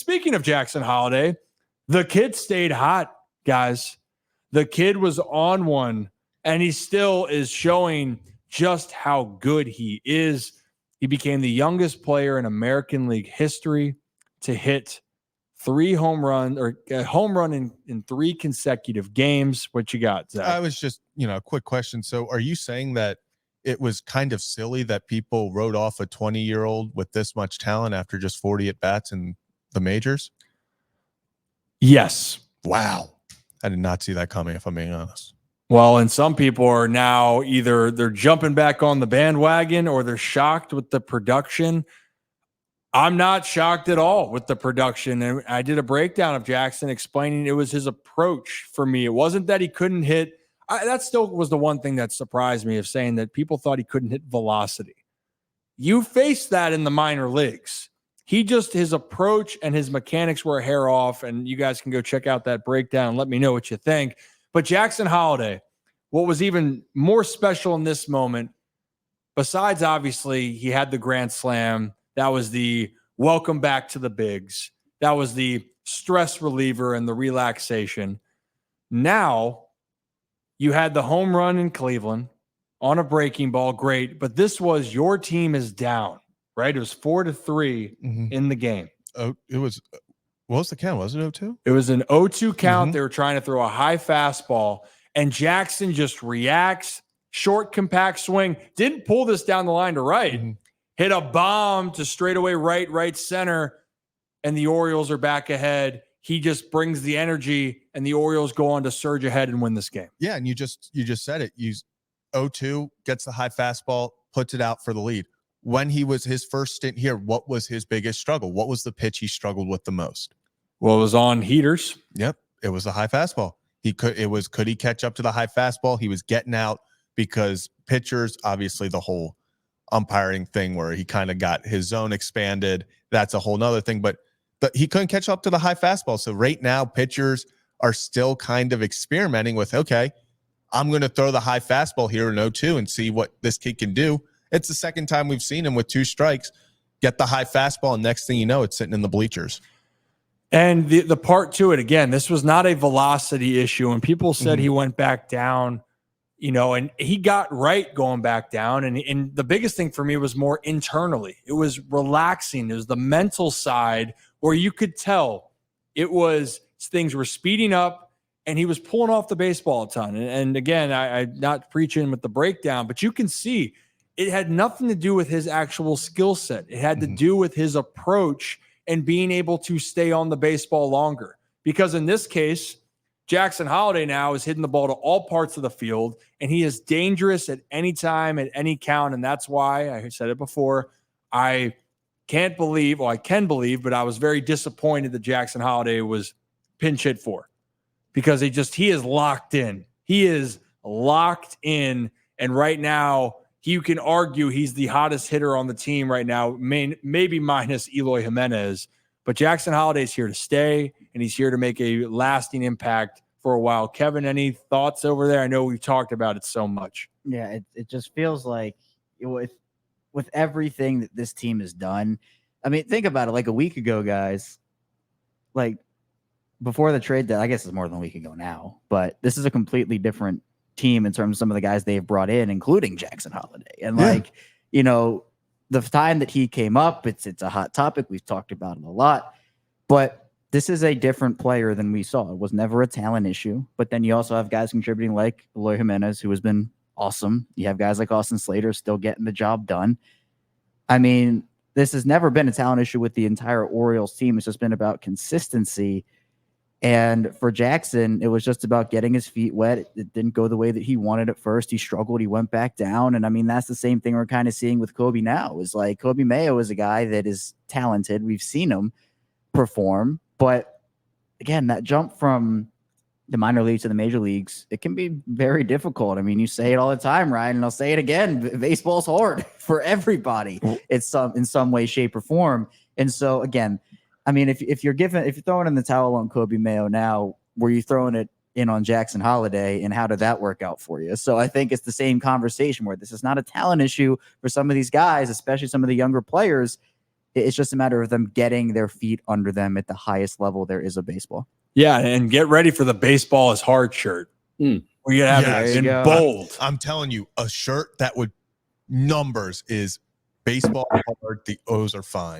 speaking of Jackson Holliday, the kid stayed hot, guys. The kid was on one, and he still is showing just how good he is. He became the youngest player in American League history to hit 3 home runs or a home run in 3 consecutive games. What you got, Zach? I was just, a quick question. So are you saying that it was kind of silly that people wrote off a 20-year-old with this much talent after just 40 at-bats in the majors? Yes. Wow. I did not see that coming, if I'm being honest. Well, and some people are now either they're jumping back on the bandwagon or they're shocked with the production. I'm not shocked at all with the production. And I did a breakdown of Jackson explaining it was his approach for me. It wasn't that he couldn't hit. That still was the one thing that surprised me, of saying that people thought he couldn't hit velocity. You face that in the minor leagues. His approach and his mechanics were a hair off, and you guys can go check out that breakdown and let me know what you think. But Jackson Holliday, what was even more special in this moment, besides obviously he had the grand slam, that was the welcome back to the bigs. That was the stress reliever and the relaxation. Now you had the home run in Cleveland on a breaking ball. Great. But this was your team is down, right? It was 4-3 in the game. Oh, it was, what was the count? Was it 0-2? It was an 0-2 count. They were trying to throw a high fastball, and Jackson just reacts, short, compact swing, didn't pull this down the line to right, hit a bomb to straightaway right center, and the Orioles are back ahead. He just brings the energy, and the Orioles go on to surge ahead and win this game. Yeah, and you just said it. 0-2, gets the high fastball, puts it out for the lead. When he was his first stint here, what was his biggest struggle? What was the pitch he struggled with the most? Well, it was on heaters. Yep, it was the high fastball. Could he catch up to the high fastball? He was getting out because pitchers, obviously the whole umpiring thing where he kind of got his zone expanded. That's a whole nother thing, but he couldn't catch up to the high fastball. So right now, pitchers are still kind of experimenting with, okay, I'm going to throw the high fastball here in 0-2 and see what this kid can do. It's the second time we've seen him with 2 strikes, get the high fastball, and next thing you know, it's sitting in the bleachers. And the part to it, again, this was not a velocity issue. And people said he went back down, and he got right going back down. And the biggest thing for me was more internally. It was relaxing. It was the mental side where you could tell it was things were speeding up and he was pulling off the baseball a ton. And again, I'm not preaching with the breakdown, but you can see it had nothing to do with his actual skill set. It had to do with his approach and being able to stay on the baseball longer. Because in this case, Jackson Holliday now is hitting the ball to all parts of the field, and he is dangerous at any time, at any count. And that's why, I said it before, I can believe, but I was very disappointed that Jackson Holliday was pinch hit for, because he is locked in. He is locked in. And right now, you can argue he's the hottest hitter on the team right now, maybe minus Eloy Jimenez. But Jackson Holliday is here to stay, and he's here to make a lasting impact for a while. Kevin, any thoughts over there? I know we've talked about it so much. Yeah, it just feels like with everything that this team has done. I mean, think about it. Like a week ago, guys, like before the trade, I guess it's more than a week ago now, but this is a completely different team in terms of some of the guys they've brought in, including Jackson Holliday. And the time that he came up, it's a hot topic. We've talked about it a lot, but this is a different player than we saw. It was never a talent issue, but then you also have guys contributing like Eloy Jimenez, who has been awesome. You have guys like Austin Slater still getting the job done. I mean, this has never been a talent issue with the entire Orioles team. It's just been about consistency. And for Jackson, it was just about getting his feet wet. It didn't go the way that he wanted at first. He struggled. He went back down. And I mean, that's the same thing we're kind of seeing with Coby now. Is like Coby Mayo is a guy that is talented. We've seen him perform. But again, that jump from the minor leagues to the major leagues, it can be very difficult. I mean, you say it all the time, Ryan, and I'll say it again. Baseball's hard for everybody. It's in some way, shape, or form. And so again, I mean, if you're throwing in the towel on Coby Mayo now, were you throwing it in on Jackson Holliday, and how did that work out for you? So I think it's the same conversation where this is not a talent issue for some of these guys, especially some of the younger players. It's just a matter of them getting their feet under them at the highest level there is of baseball. Yeah, and get ready for the baseball is hard shirt. Mm. We're gonna have Yes. it in There you go. bold. I'm telling you, a shirt that would numbers is baseball hard. The O's are fine.